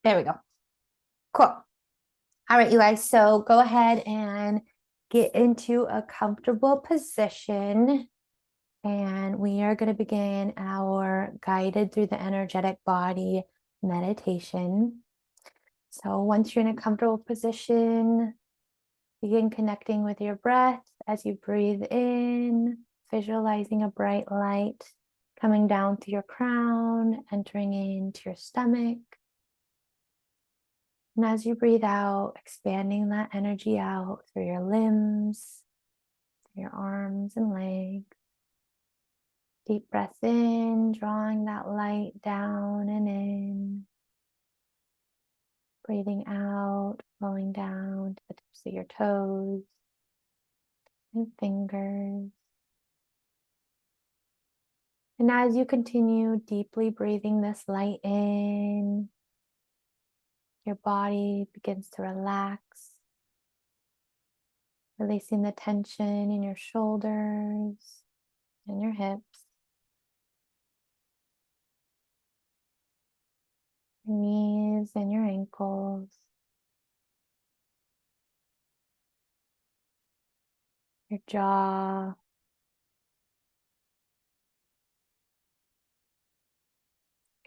There we go. Cool. All right, you guys. So go ahead and get into a comfortable position. And we are going to begin our guided through the energetic body meditation. So once you're in a comfortable position, begin connecting with your breath as you breathe in, visualizing a bright light coming down through your crown, entering into your stomach. And as you breathe out, expanding that energy out through your limbs, through your arms and legs. Deep breath in, drawing that light down and in. Breathing out, flowing down to the tips of your toes and fingers. And as you continue deeply breathing this light in, your body begins to relax, releasing the tension in your shoulders and your hips, your knees and your ankles, your jaw,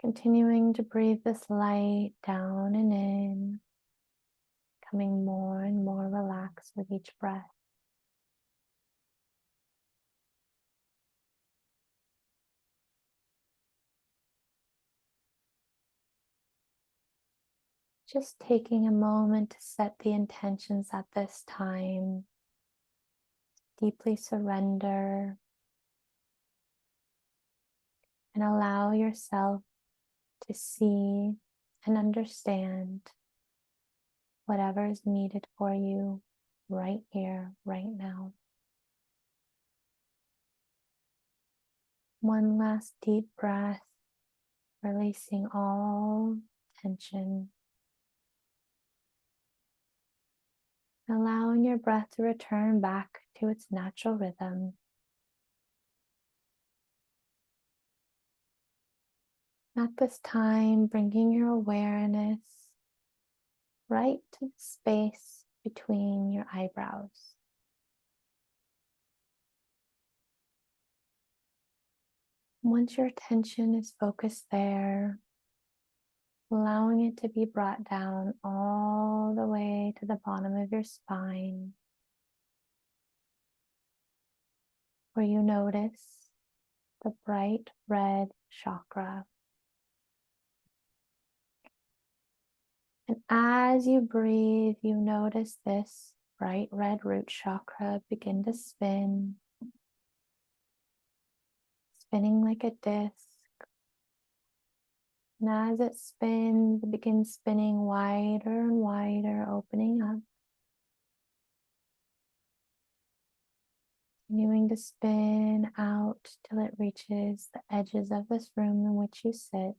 continuing to breathe this light down and in, becoming more and more relaxed with each breath. Just taking a moment to set the intentions at this time. Deeply surrender and allow yourself to see and understand whatever is needed for you right here, right now. One last deep breath, releasing all tension. Allowing your breath to return back to its natural rhythm. At this time, bringing your awareness right to the space between your eyebrows. Once your attention is focused there, allowing it to be brought down all the way to the bottom of your spine, where you notice the bright red chakra. And as you breathe, you notice this bright red root chakra begin to spin, spinning like a disc. And as it spins, it begins spinning wider and wider, opening up. Continuing to spin out till it reaches the edges of this room in which you sit.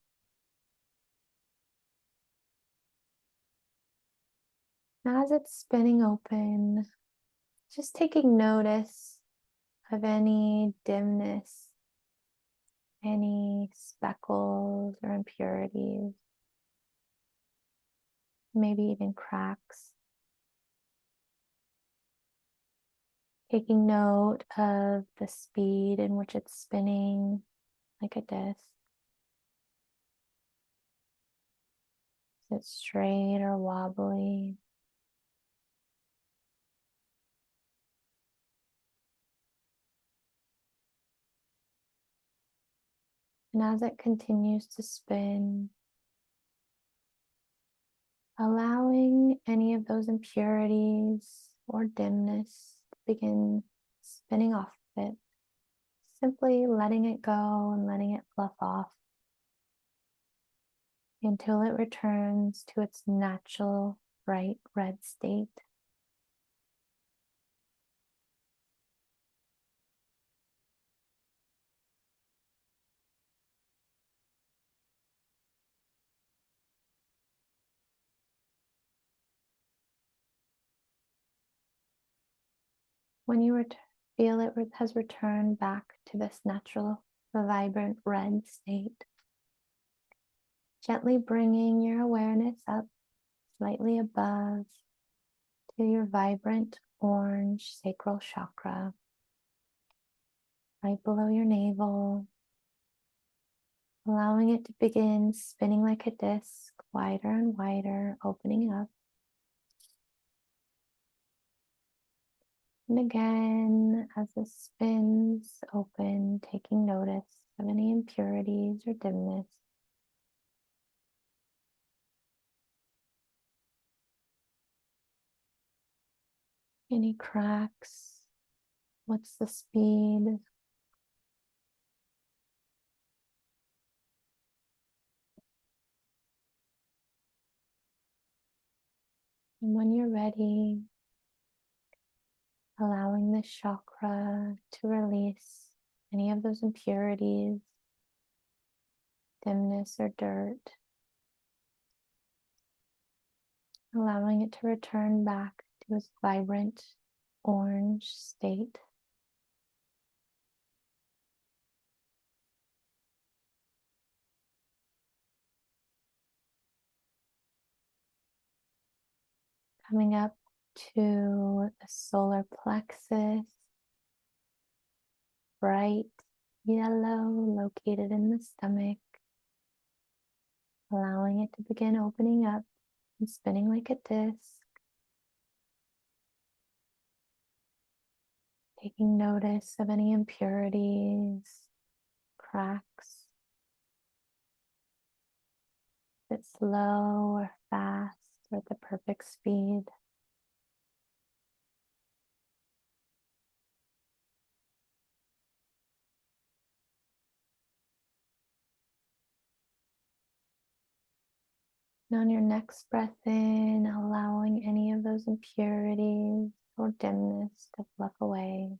And as it's spinning open, just taking notice of any dimness, any speckles or impurities, maybe even cracks. Taking note of the speed in which it's spinning like a disc. Is it straight or wobbly? And as it continues to spin, allowing any of those impurities or dimness to begin spinning off of it, simply letting it go and letting it fluff off until it returns to its natural bright red state. When you feel it has returned back to this natural, vibrant red state, Gently bringing your awareness up slightly above to your vibrant orange sacral chakra, right below your navel, allowing it to begin spinning like a disc, wider and wider, opening up. And again, as it spins open, taking notice of any impurities or dimness. Any cracks? What's the speed? And when you're ready, allowing the chakra to release any of those impurities, dimness, or dirt, allowing it to return back to its vibrant orange state. Coming up to the solar plexus, bright yellow located in the stomach, allowing it to begin opening up and spinning like a disc, taking notice of any impurities, cracks. If it's slow or fast or at the perfect speed. And on your next breath in, allowing any of those impurities or dimness to fluff away,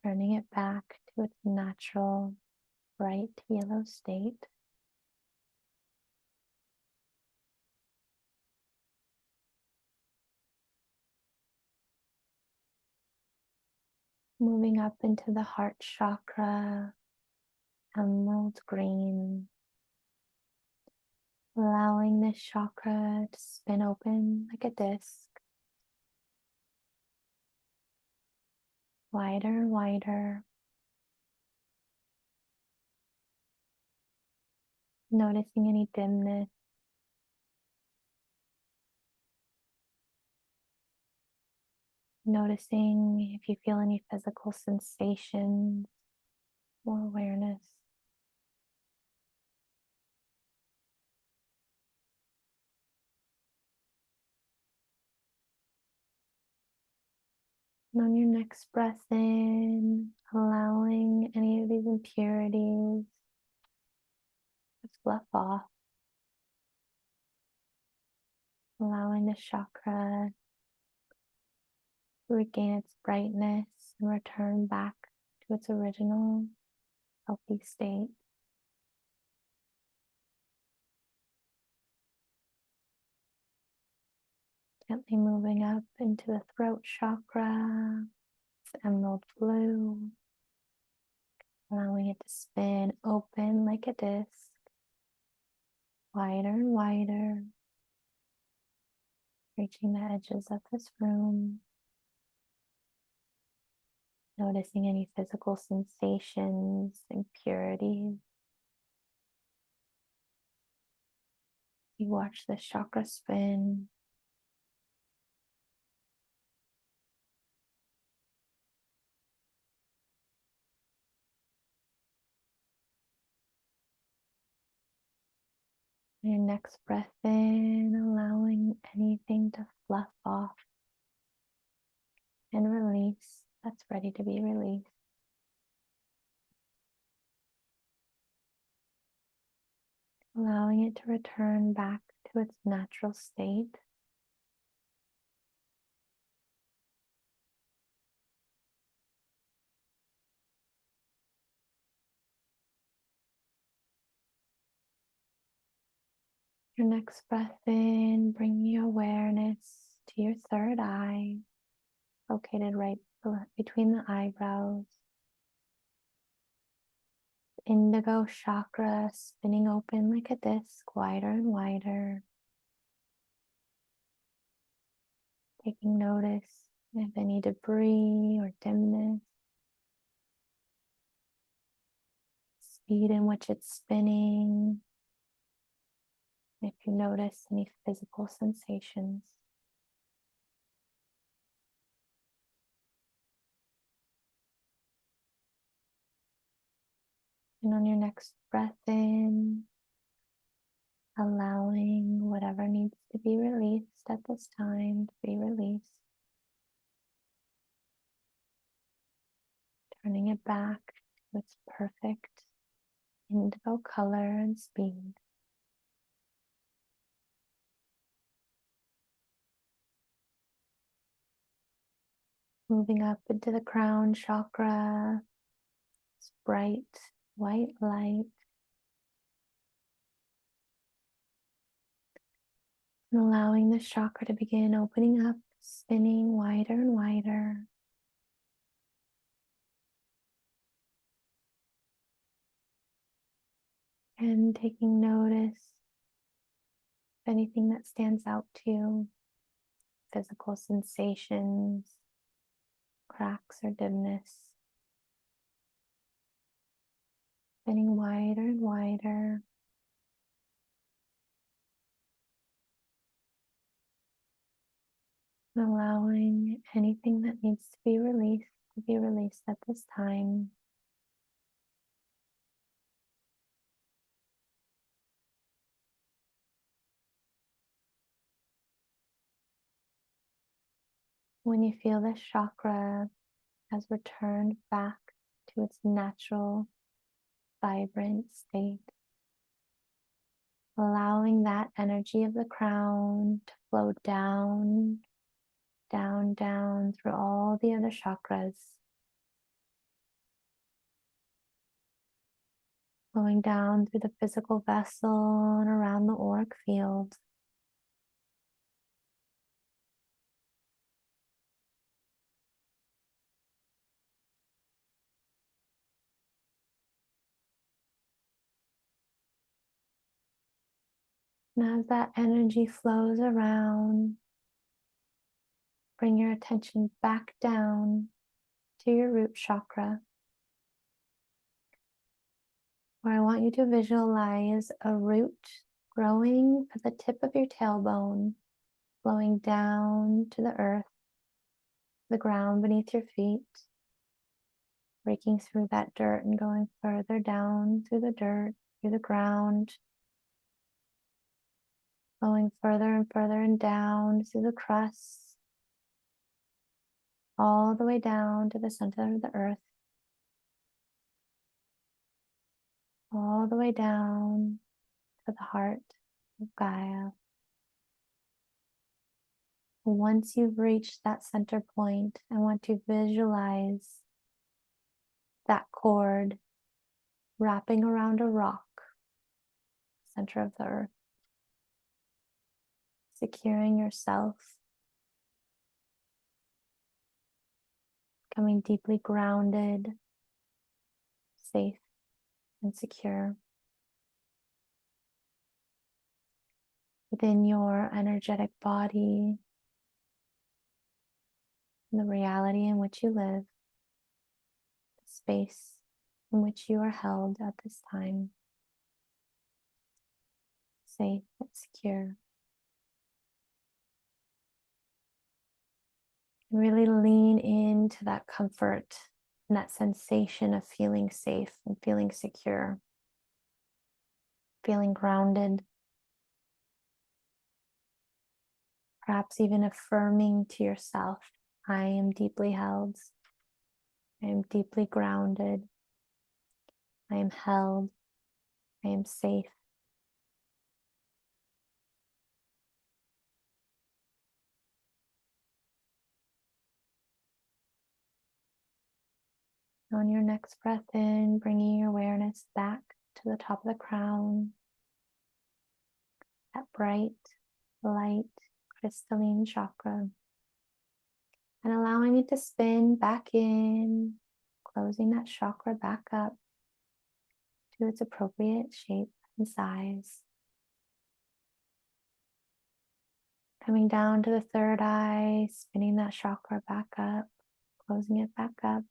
turning it back to its natural bright yellow state. Moving up into the heart chakra, emerald green, allowing this chakra to spin open like a disc, wider and wider. Noticing any dimness, noticing if you feel any physical sensations or awareness. And on your next breath in, allowing any of these impurities to fluff off, allowing the chakra to regain its brightness and return back to its original healthy state. Gently moving up into the throat chakra, it's emerald blue, allowing it to spin open like a disc, wider and wider, reaching the edges of this room. Noticing any physical sensations, impurities. You watch the chakra spin. Your next breath in, allowing anything to fluff off and release that's ready to be released. Allowing it to return back to its natural state. Your next breath in, bringing your awareness to your third eye, located right between the eyebrows. indigo chakra spinning open like a disc, wider and wider. Taking notice of any debris or dimness, speed in which it's spinning. If you notice any physical sensations. And on your next breath in, allowing whatever needs to be released at this time to be released. Turning it back to its perfect indigo color and speed. Moving up into the crown chakra, this bright white light. And allowing this chakra to begin opening up, spinning wider and wider. And taking notice of anything that stands out to you, physical sensations, cracks or dimness. Spinning wider and wider. And allowing anything that needs to be released at this time. When you feel this chakra has returned back to its natural, vibrant state, allowing that energy of the crown to flow down, down, down through all the other chakras, flowing down through the physical vessel and around the auric field. And as that energy flows around, bring your attention back down to your root chakra, where I want you to visualize a root growing at the tip of your tailbone, flowing down to the earth, the ground beneath your feet, breaking through that dirt and going further down through the dirt, through the ground, flowing further and further and down through the crust, all the way down to the center of the earth, all the way down to the heart of Gaia. Once you've reached that center point, I want to visualize that cord wrapping around a rock, center of the earth, securing yourself, becoming deeply grounded, safe, and secure within your energetic body, the reality in which you live, the space in which you are held at this time, safe and secure. And really lean into that comfort and that sensation of feeling safe and feeling secure, feeling grounded, perhaps even affirming to yourself, I am deeply held, I am deeply grounded, I am held, I am safe. On your next breath in, bringing your awareness back to the top of the crown, that bright, light, crystalline chakra, and allowing it to spin back in, closing that chakra back up, to its appropriate shape and size. Coming down to the third eye, spinning that chakra back up, closing it back up.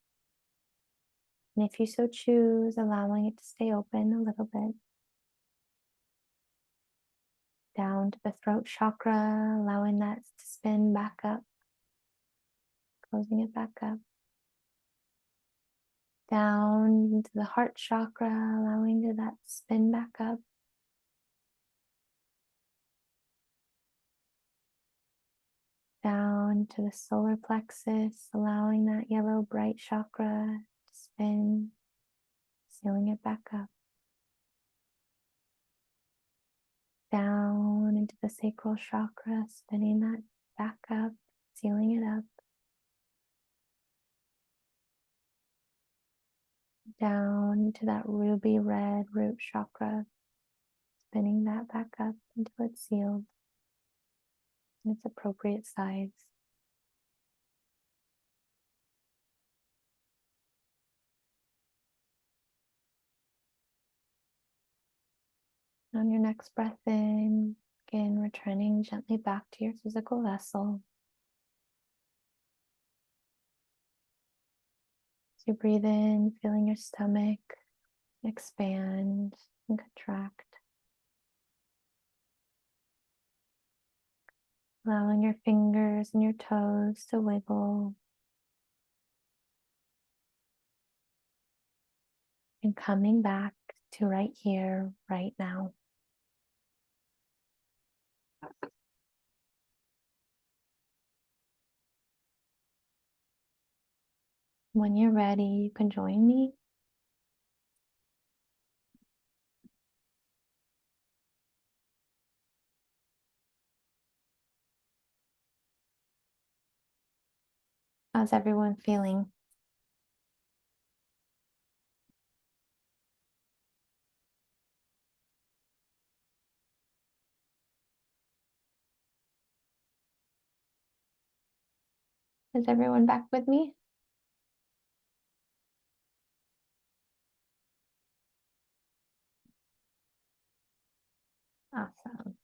And if you so choose, allowing it to stay open a little bit. Down to the throat chakra, allowing that to spin back up, closing it back up. Down into the heart chakra, allowing that to spin back up. Down to the solar plexus, allowing that yellow bright chakra to spin, sealing it back up. Down into the sacral chakra, spinning that back up, sealing it up. Down to that ruby red root chakra, spinning that back up until it's sealed in its appropriate size. On your next breath in, again, returning gently back to your physical vessel. As you breathe in, feeling your stomach expand and contract. Allowing your fingers and your toes to wiggle. And coming back to right here, right now. When you're ready, you can join me. How's everyone feeling? Is everyone back with me? Awesome.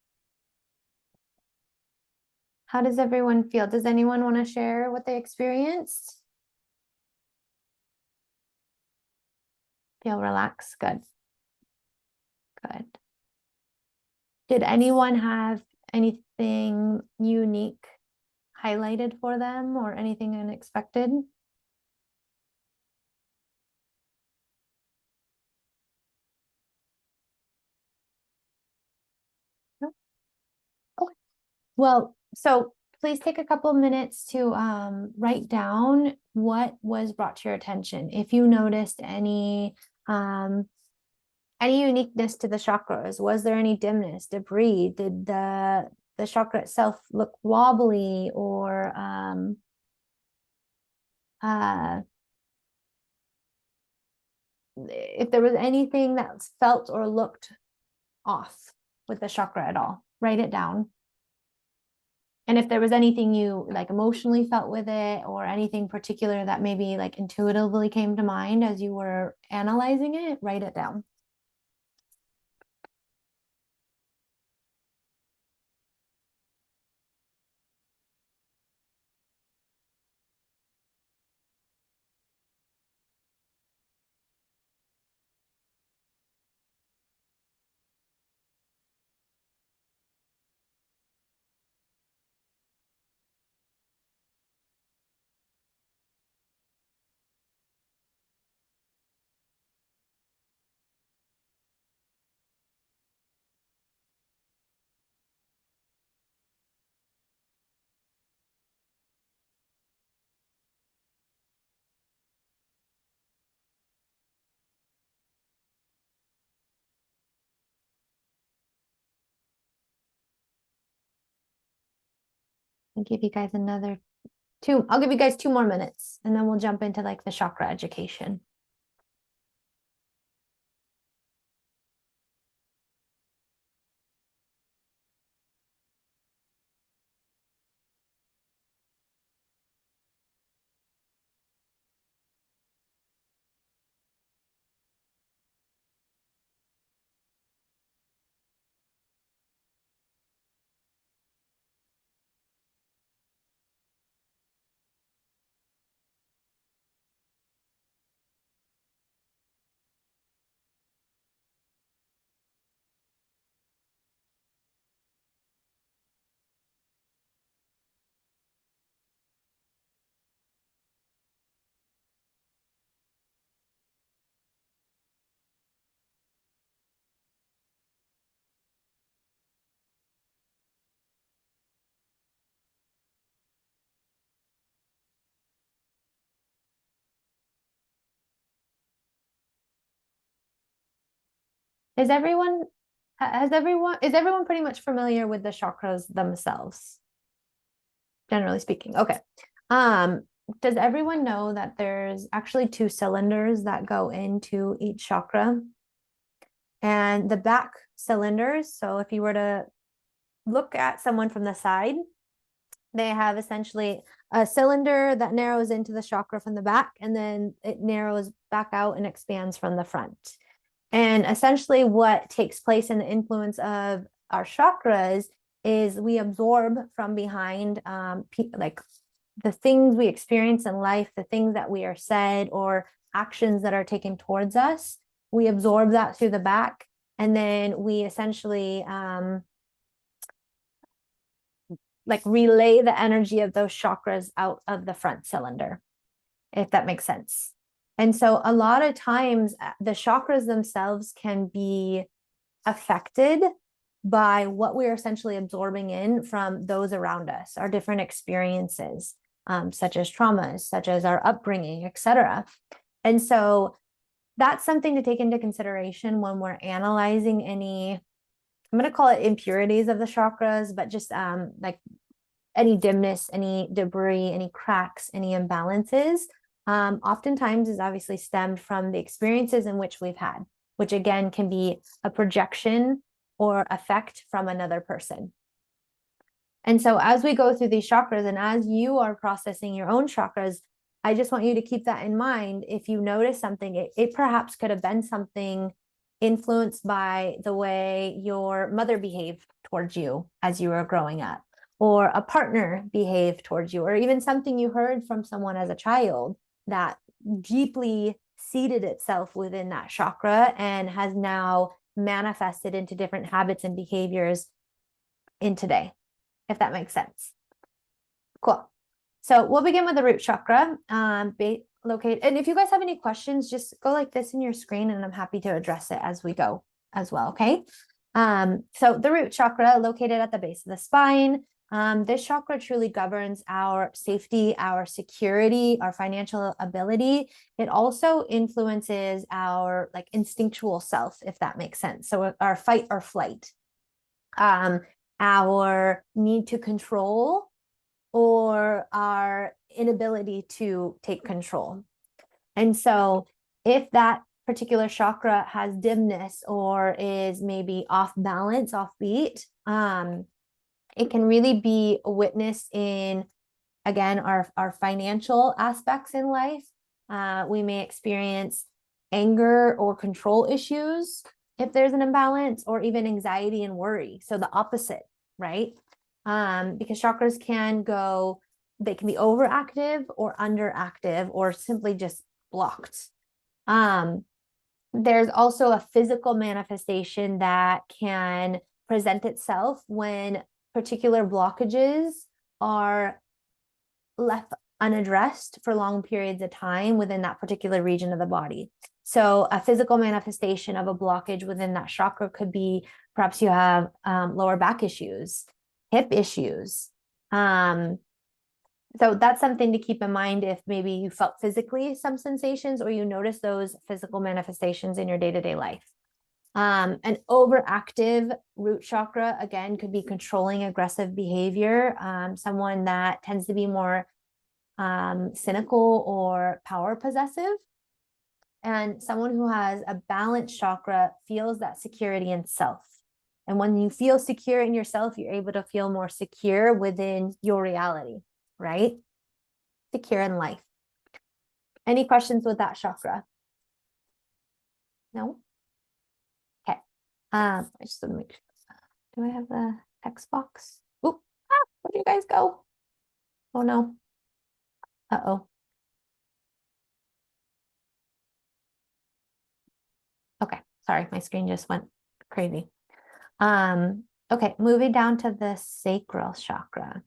How does everyone feel? Does anyone want to share what they experienced? Feel relaxed? Good. Good. Did anyone have anything unique highlighted for them or anything unexpected? No? Okay. Well, so please take a couple of minutes to write down what was brought to your attention. If you noticed any uniqueness to the chakras, was there any dimness, debris? Did the chakra itself look wobbly or if there was anything that felt or looked off with the chakra at all, write it down. And if there was anything you like emotionally felt with it or anything particular that maybe like intuitively came to mind as you were analyzing it, write it down. I'll give you guys I'll give you guys 2 more minutes and then we'll jump into like the chakra education. Is everyone is everyone pretty much familiar with the chakras themselves? Generally speaking. Okay. Um, does everyone know that there's actually two cylinders that go into each chakra? And the back cylinders, so if you were to look at someone from the side, they have essentially a cylinder that narrows into the chakra from the back, and then it narrows back out and expands from the front. And essentially, what takes place in the influence of our chakras is we absorb from behind, like the things we experience in life, the things that we are said, or actions that are taken towards us. We absorb that through the back, and then we essentially like relay the energy of those chakras out of the front cylinder, if that makes sense. And so a lot of times the chakras themselves can be affected by what we're essentially absorbing in from those around us, our different experiences, such as traumas, such as our upbringing, etc. And so that's something to take into consideration when we're analyzing any, I'm going to call it impurities of the chakras, but just like any dimness, any debris, any cracks, any imbalances, oftentimes is obviously stemmed from the experiences in which we've had, which again can be a projection or effect from another person. And so as we go through these chakras and as you are processing your own chakras, I just want you to keep that in mind. If you notice something, it perhaps could have been something influenced by the way your mother behaved towards you as you were growing up, or a partner behaved towards you, or even something you heard from someone as a child that deeply seated itself within that chakra and has now manifested into different habits and behaviors in today, if that makes sense. Cool. So we'll begin with the root chakra, located. And if you guys have any questions, just go like this in your screen and I'm happy to address it as we go as well, okay? So the root chakra located at the base of the spine. This chakra truly governs our safety, our security, our financial ability. It also influences our like instinctual self, if that makes sense. So our fight or flight, our need to control, or our inability to take control. And so if that particular chakra has dimness or is maybe off balance, off beat, it can really be a witness in, again, our financial aspects in life. We may experience anger or control issues if there's an imbalance, or even anxiety and worry. So the opposite, right? Because chakras can go, they can be overactive or underactive or simply just blocked. There's also a physical manifestation that can present itself when particular blockages are left unaddressed for long periods of time within that particular region of the body. So a physical manifestation of a blockage within that chakra could be perhaps you have lower back issues, hip issues. So that's something to keep in mind if maybe you felt physically some sensations or you notice those physical manifestations in your day-to-day life. An overactive root chakra, again, could be controlling aggressive behavior, someone that tends to be more cynical or power possessive. And someone who has a balanced chakra feels that security in self. And when you feel secure in yourself, you're able to feel more secure within your reality, right? Secure in life. Any questions with that chakra? No? Okay. I just want to make sure. Do I have the text box? Oop, where do you guys go? Oh no. Uh-oh. Okay, sorry, my screen just went crazy. Okay, moving down to the sacral chakra.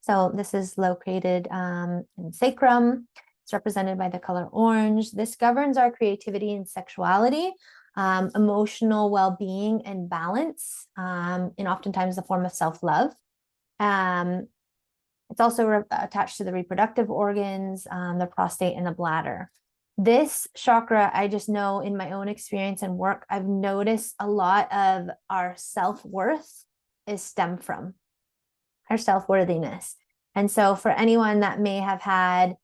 So this is located in sacrum. It's represented by the color orange. This governs our creativity and sexuality, emotional well-being and balance, and oftentimes the form of self-love. It's also attached to the reproductive organs, the prostate and the bladder. This chakra, I just know in my own experience and work, I've noticed a lot of our self-worth is stemmed from our self-worthiness. And so for anyone that may have had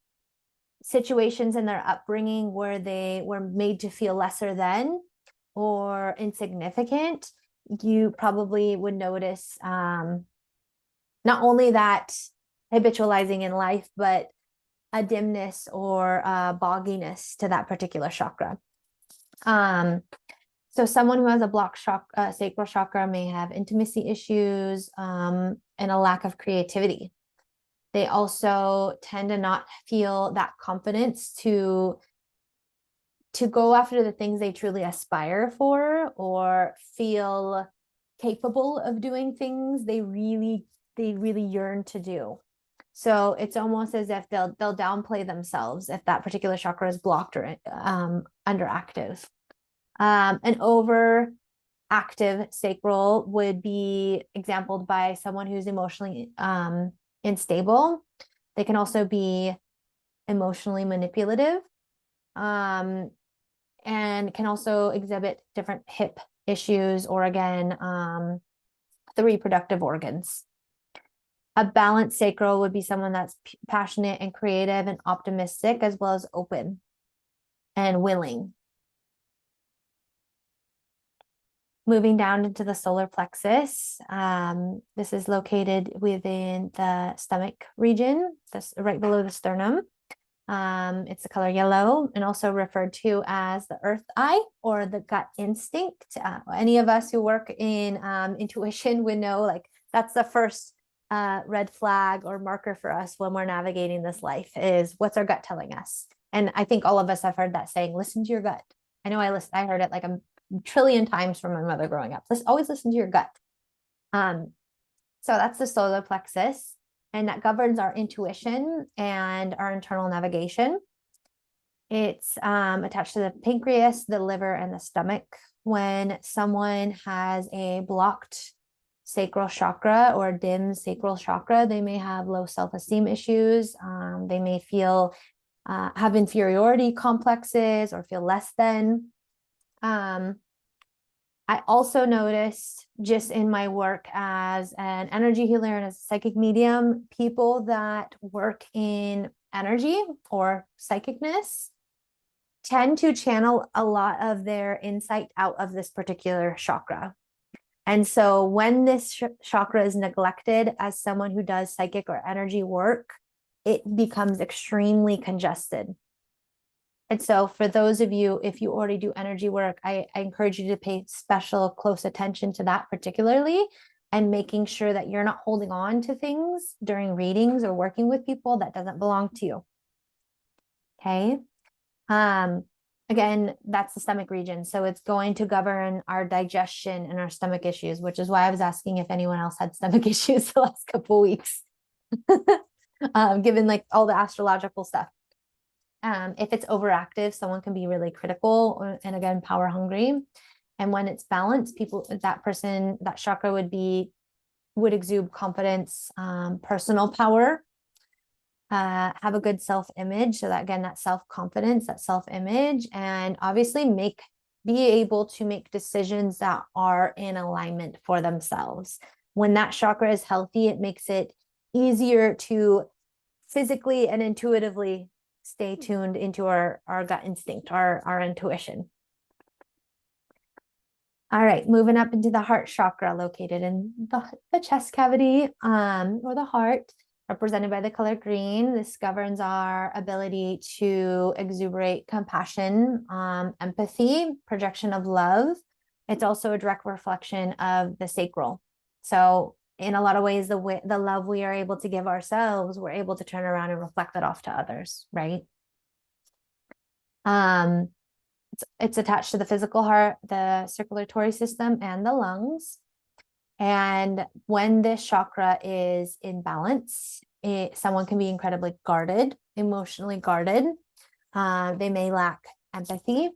situations in their upbringing where they were made to feel lesser than or insignificant, you probably would notice not only that habitualizing in life, but a dimness or a bogginess to that particular chakra. So someone who has a blocked sacral chakra may have intimacy issues and a lack of creativity. They also tend to not feel that confidence to go after the things they truly aspire for or feel capable of doing things they really yearn to do. So it's almost as if they'll downplay themselves if that particular chakra is blocked or underactive. An overactive sacral would be exampled by someone who's emotionally unstable. They can also be emotionally manipulative, and can also exhibit different hip issues or again the reproductive organs. A balanced sacral would be someone that's passionate and creative and optimistic, as well as open and willing. Moving down into the solar plexus, this is located within the stomach region, right below the sternum. It's the color yellow and also referred to as the earth eye or the gut instinct. Any of us who work in intuition would know, like, that's the first red flag or marker for us when we're navigating this life is what's our gut telling us. And I think all of us have heard that saying, listen to your gut. I know I heard it like a trillion times from my mother growing up. Always listen to your gut. So that's the solar plexus, and that governs our intuition and our internal navigation. It's attached to the pancreas, the liver, and the stomach. When someone has a blocked sacral chakra or dim sacral chakra, they may have low self-esteem issues. They may feel have inferiority complexes or feel less than. I also noticed just in my work as an energy healer and as a psychic medium, people that work in energy or psychicness tend to channel a lot of their insight out of this particular chakra. And so when this chakra is neglected as someone who does psychic or energy work, it becomes extremely congested. And so for those of you, if you already do energy work, I encourage you to pay special close attention to that particularly, and making sure that you're not holding on to things during readings or working with people that doesn't belong to you. Okay. Again, that's the stomach region. So it's going to govern our digestion and our stomach issues, which is why I was asking if anyone else had stomach issues the last couple of weeks, given like all the astrological stuff. If it's overactive, someone can be really critical and again, power hungry. And when it's balanced, that chakra would exude confidence, personal power, have a good self-image. So that again, that self-confidence, that self-image, and obviously be able to make decisions that are in alignment for themselves. When that chakra is healthy, it makes it easier to physically and intuitively stay tuned into our gut instinct, our intuition. All right, moving up into the heart chakra located in the chest cavity or the heart, represented by the color green. This governs our ability to exuberate compassion, empathy, projection of love. It's also a direct reflection of the sacral. So in a lot of ways, the love we are able to give ourselves, we're able to turn around and reflect that off to others, right? It's attached to the physical heart, the circulatory system, and the lungs. And when this chakra is in balance, someone can be incredibly guarded, emotionally guarded. They may lack empathy.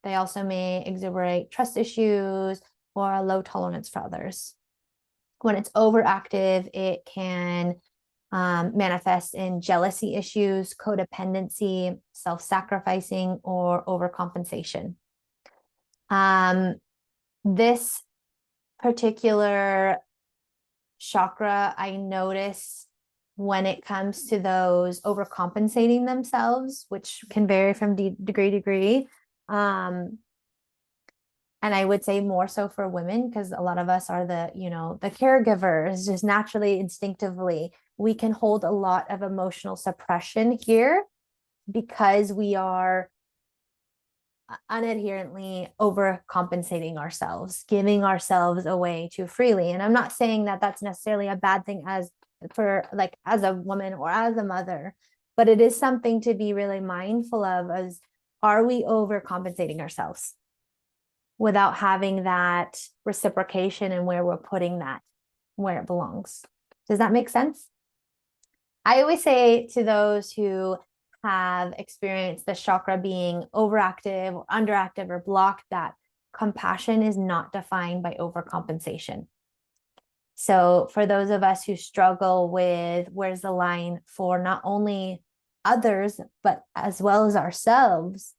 They also may exuberate trust issues or a low tolerance for others. When it's overactive, it can manifest in jealousy issues, codependency, self-sacrificing, or overcompensation. This particular chakra, I notice when it comes to those overcompensating themselves, which can vary from degree to degree. And I would say more so for women, because a lot of us are the caregivers, just naturally, instinctively, we can hold a lot of emotional suppression here because we are unadherently overcompensating ourselves, giving ourselves away too freely. And I'm not saying that that's necessarily a bad thing as a woman or as a mother, but it is something to be really mindful of, as are we overcompensating ourselves without having that reciprocation and where we're putting that where it belongs? Does that make sense? I always say to those who have experienced the chakra being overactive or underactive or blocked, that compassion is not defined by overcompensation. So for those of us who struggle with where's the line for not only others, but as well as ourselves,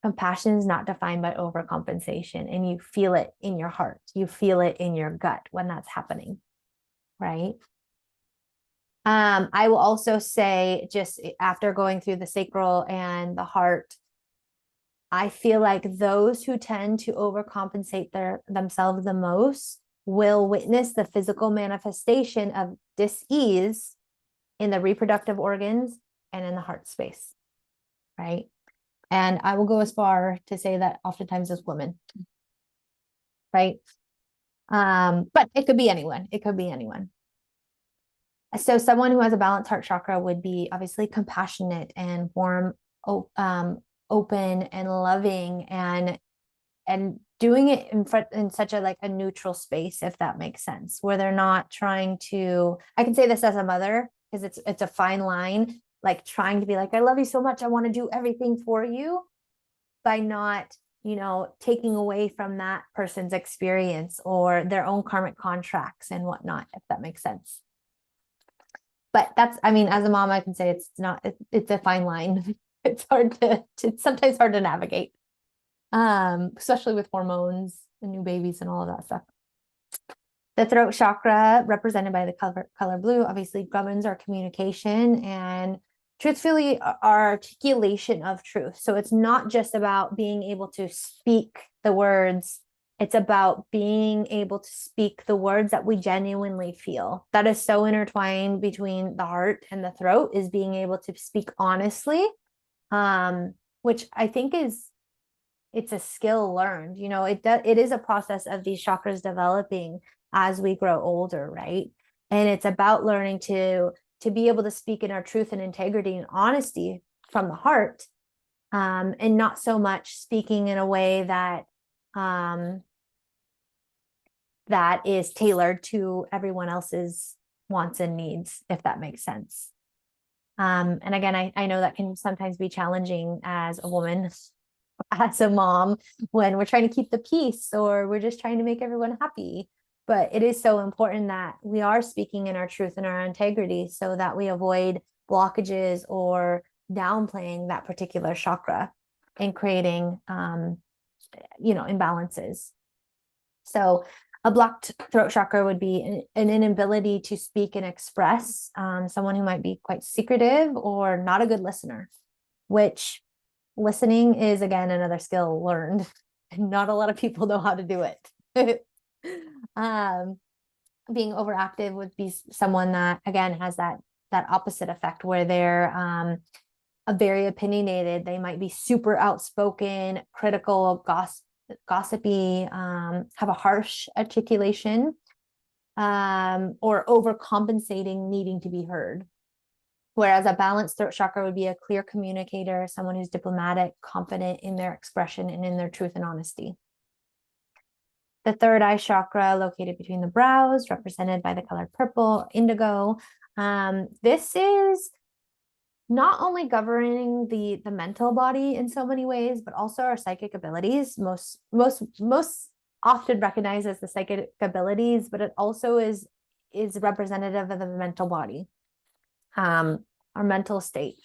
compassion is not defined by overcompensation. And you feel it in your heart. You feel it in your gut when that's happening, right? I will also say, just after going through the sacral and the heart, I feel like those who tend to overcompensate themselves the most will witness the physical manifestation of dis-ease in the reproductive organs and in the heart space, right? And I will go as far to say that oftentimes as women, right? But it could be anyone. It could be anyone. So someone who has a balanced heart chakra would be obviously compassionate and warm, open and loving, and doing it in such a neutral space, if that makes sense, where they're not trying to, I can say this as a mother, because it's a fine line, like trying to be like, I love you so much, I want to do everything for you, by not, taking away from that person's experience or their own karmic contracts and whatnot, if that makes sense. But that's, as a mom, I can say it's a fine line. It's sometimes hard to navigate, especially with hormones and new babies and all of that stuff. The throat chakra, represented by the color blue, obviously governs our communication and truthfully our articulation of truth. So it's not just about being able to speak the words. It's about being able to speak the words that we genuinely feel. That is so intertwined between the heart and the throat, is being able to speak honestly, which I think it's a skill learned. It is a process of these chakras developing as we grow older, right? And it's about learning to be able to speak in our truth and integrity and honesty from the heart, and not so much speaking in a way that that is tailored to everyone else's wants and needs, if that makes sense. And again, I know that can sometimes be challenging as a woman, as a mom, when we're trying to keep the peace or we're just trying to make everyone happy. But it is so important that we are speaking in our truth and our integrity, so that we avoid blockages or downplaying that particular chakra and creating imbalances. So a blocked throat chakra would be an inability to speak and express, someone who might be quite secretive or not a good listener, which listening is, again, another skill learned, and not a lot of people know how to do it. Being overactive would be someone that, again, has that opposite effect, where they're very opinionated. They might be super outspoken, critical, gossipy, have a harsh articulation, or overcompensating, needing to be heard. Whereas a balanced throat chakra would be a clear communicator, someone who's diplomatic, confident in their expression and in their truth and honesty. The third eye chakra, located between the brows, represented by the color purple, indigo. This is not only governing the mental body in so many ways, but also our psychic abilities. Most often recognized as the psychic abilities, but it also is representative of the mental body. our mental state.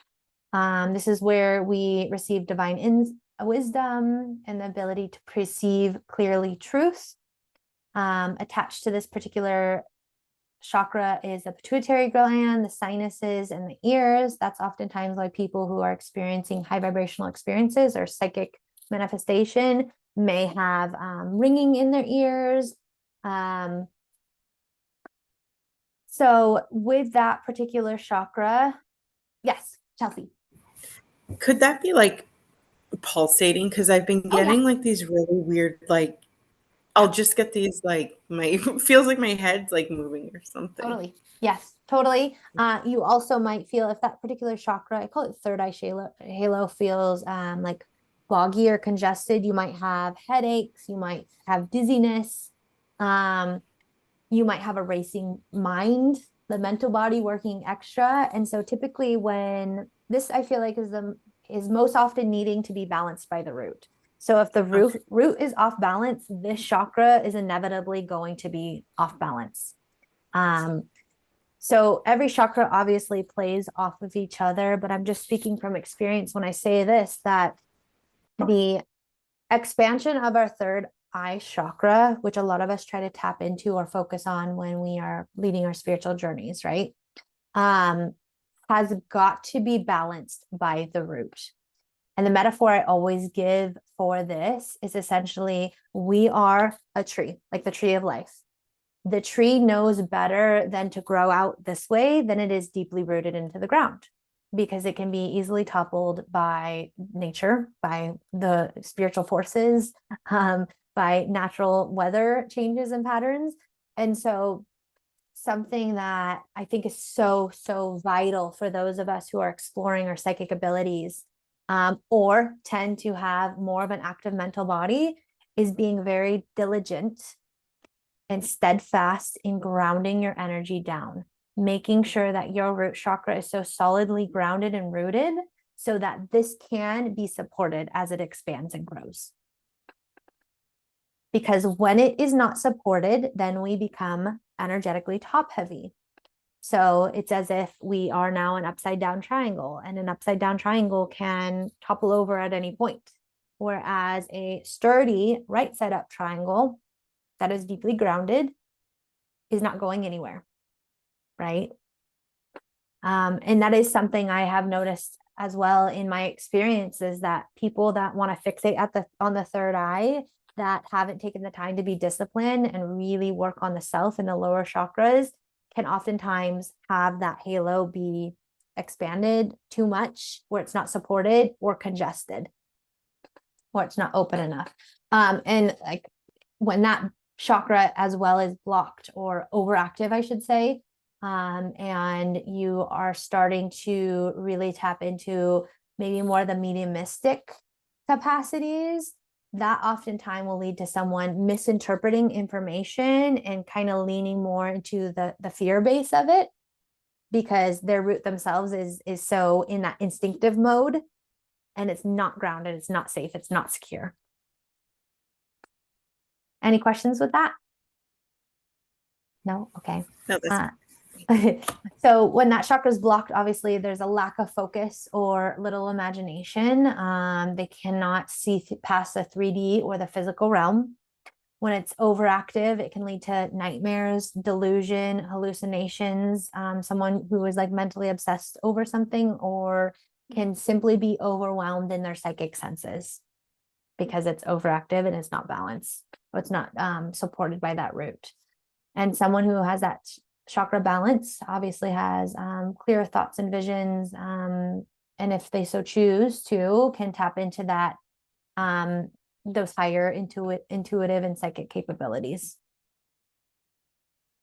This is where we receive divine wisdom and the ability to perceive clearly truth. Attached to this particular chakra is the pituitary gland, the sinuses, and the ears. That's oftentimes why people who are experiencing high vibrational experiences or psychic manifestation may have ringing in their ears. So with that particular chakra, yes, Chelsea. Could that be like pulsating? Because I've been getting like these really weird, like, I'll just get these like feels like my head's like moving or something. Totally. Yes, totally. You also might feel if that particular chakra, I call it third eye halo feels like foggy or congested, you might have headaches, you might have dizziness, you might have a racing mind, the mental body working extra. And so typically when this, I feel like is most often needing to be balanced by the root. So if the root is off balance, this chakra is inevitably going to be off balance. So every chakra obviously plays off of each other, but I'm just speaking from experience when I say this, that the expansion of our third eye chakra, which a lot of us try to tap into or focus on when we are leading our spiritual journeys, right? Has got to be balanced by the root. And the metaphor I always give for this is essentially we are a tree, like the tree of life. The tree knows better than to grow out this way than it is deeply rooted into the ground, because it can be easily toppled by nature, by the spiritual forces, by natural weather changes and patterns. And so something that I think is so, so vital for those of us who are exploring our psychic abilities, or tend to have more of an active mental body, is being very diligent and steadfast in grounding your energy down, making sure that your root chakra is so solidly grounded and rooted so that this can be supported as it expands and grows. Because when it is not supported, then we become energetically top heavy. So it's as if we are now an upside down triangle, and an upside down triangle can topple over at any point. Whereas a sturdy right side up triangle that is deeply grounded is not going anywhere, right? And that is something I have noticed as well in my experiences, that people that want to fixate on the third eye, that haven't taken the time to be disciplined and really work on the self and the lower chakras, can oftentimes have that halo be expanded too much, where it's not supported or congested, or it's not open enough. And like when that chakra as well is blocked or overactive, I should say, and you are starting to really tap into maybe more of the mediumistic capacities, that oftentimes will lead to someone misinterpreting information and kind of leaning more into the fear base of it, because their root themselves is so in that instinctive mode, and it's not grounded, it's not safe, it's not secure. Any questions with that? No? Okay. No, that's so when that chakra is blocked, obviously there's a lack of focus or little imagination. They cannot see past the 3D or the physical realm. When it's overactive, it can lead to nightmares, delusion, hallucinations, someone who is like mentally obsessed over something, or can simply be overwhelmed in their psychic senses because it's overactive and it's not balanced, or it's not supported by that root. And someone who has that chakra balance obviously has clear thoughts and visions, and if they so choose to, can tap into that, those higher intuitive and psychic capabilities.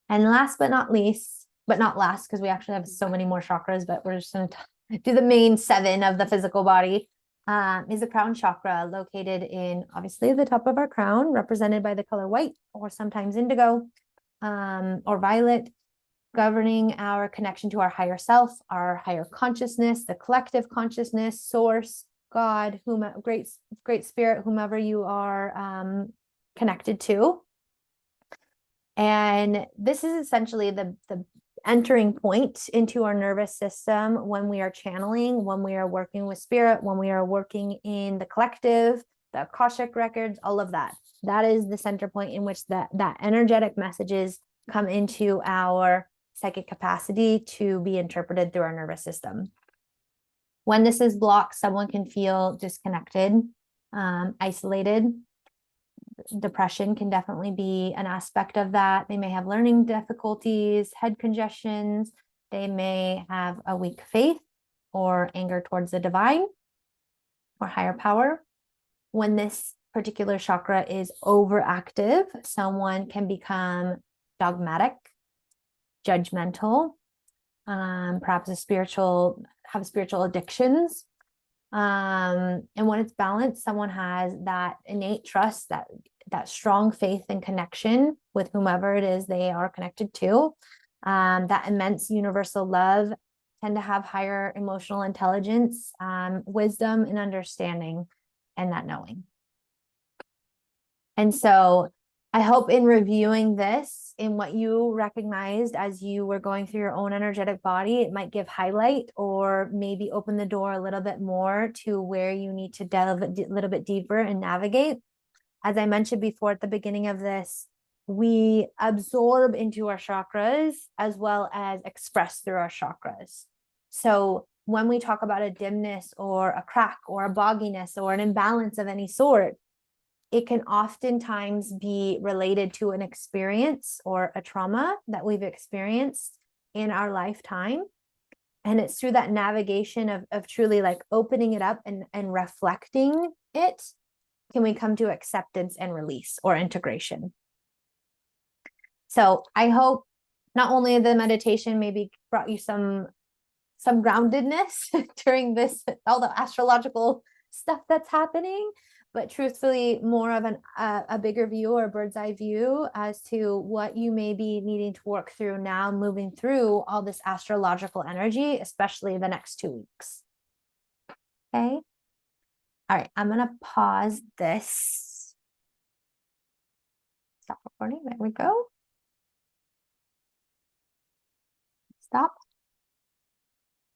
And last but not least, but not last, because we actually have so many more chakras, but we're just going to do the main 7 of the physical body, is the crown chakra, located in obviously the top of our crown, represented by the color white, or sometimes indigo, or violet, governing our connection to our higher self, our higher consciousness, the collective consciousness, source, God, great spirit, whomever you are connected to. And this is essentially the entering point into our nervous system when we are channeling, when we are working with spirit, when we are working in the collective, the Akashic records, all of that. That is the center point in which that energetic messages come into our psychic capacity to be interpreted through our nervous system. When this is blocked, someone can feel disconnected, isolated. Depression can definitely be an aspect of that. They may have learning difficulties, head congestions. They may have a weak faith or anger towards the divine or higher power. When this particular chakra is overactive, someone can become dogmatic, judgmental, perhaps have spiritual addictions. And when it's balanced, someone has that innate trust, that strong faith and connection with whomever it is they are connected to, that immense universal love, tend to have higher emotional intelligence, wisdom and understanding, and that knowing. And so I hope in reviewing this, in what you recognized as you were going through your own energetic body, it might give highlight or maybe open the door a little bit more to where you need to delve a little bit deeper and navigate. As I mentioned before at the beginning of this, we absorb into our chakras as well as express through our chakras. So when we talk about a dimness or a crack or a bogginess or an imbalance of any sort, it can oftentimes be related to an experience or a trauma that we've experienced in our lifetime. And it's through that navigation of truly like opening it up and reflecting it, can we come to acceptance and release or integration. So I hope not only the meditation maybe brought you some groundedness during this, all the astrological stuff that's happening, but truthfully more of a bigger view or bird's eye view as to what you may be needing to work through now, moving through all this astrological energy, especially the next 2 weeks. Okay. All right, I'm going to pause this. Stop recording. There we go. Stop.